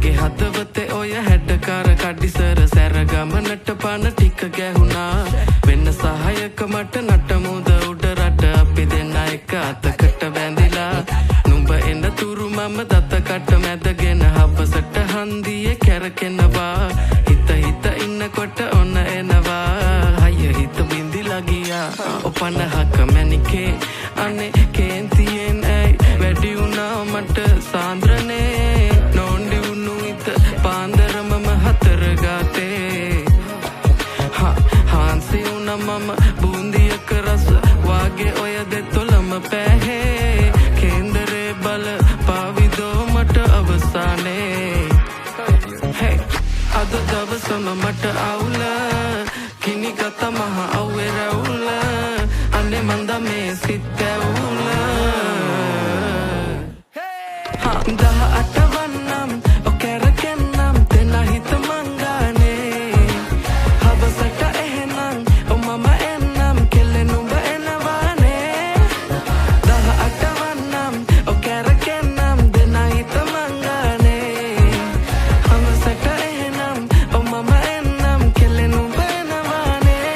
මගේ හදවතේ ඔය හැඩකාර කඩිසර සැරගමනට පන ටික ගැහුණා වෙන්න සහයක මට නටමුද උඩ රට අපි දෙන්න එක අතකට බැඳිලා නුඹ එන තුරු මම දතකට මැදගෙන හවසට හන්දියේ කැරකෙනවා හිත ඉන්නකොට ඔන්න එනවා හය හිත බින්දිලා ගියා ඔපනහක මැනිකේ අනේ කේන්තියෙන් ඇයි වැඩි වුණා මට සාන්ද්‍රනේ නොන්ඩි වුණු හිත පාන්දරමම හතර ගාතේ හාන්සි වුණා මම බූන්දියක රස වාගේ ඔය දෙතොලම පැහේ කේන්දරේ බල පාවිදෝ මට අවසානේ අද දවසම මට අවුල කිනි ගත මහ අව්වේ රැවුල අනේ මන්ද මේ සිත් ඇවුල 18 වන්නම් ඔකරකන්නම් දෙන හිත මංගානේ හවසට එහෙනම් මම එන්නම් කෙල්ලේ නුඹ එනවානේ 18 වන්නම් ඔකරකන්නම් දෙන හිත මංගානේ හවසට එහෙනම් මම එන්නම් කෙල්ලේ නුඹ එනවානේ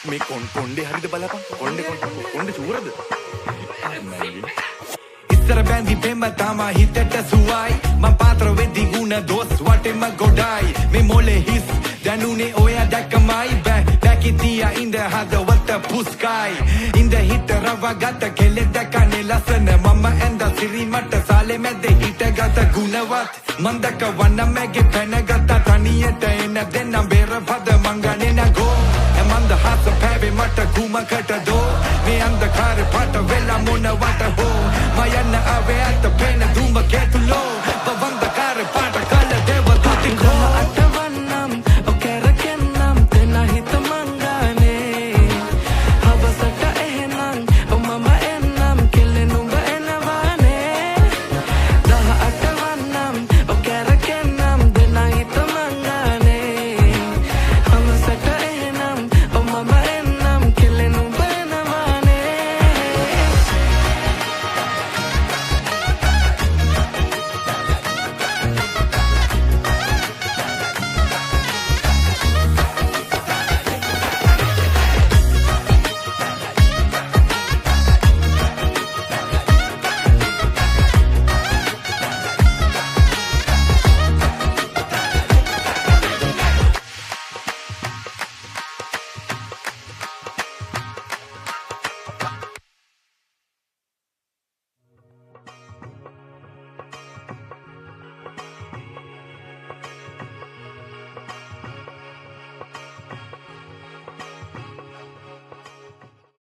මේ කොණ්ඩේ හරිද බලපන් කොණ්ඩේ චූරද ඉස්සර බැඳි බෙම්ම තමා හිතට සුවයි මං පාත්‍ර වෙද්දි ගුණ දොස් වටෙම ගොඩයි මේ මොලේ හිස් දැනුනේ ඔය දැක්කමයි back ඉතියා ඉඳ හදවත පුස්කයි ඉඳ හිත රවගත කෙලෙ දැකනේ ලස්සන මම ඇඳ සිරි මට සාලේ මැද හිටගත ගුණවත් මන්දක වන්න මැගේ පැනගත තනියට එන දෙන්නම් බේර පද මංගනේ නගෝ මන්ද හස පැවේ මට කුමකට දෝ මේ අන්ධකාර පාට වෙලා මොනවට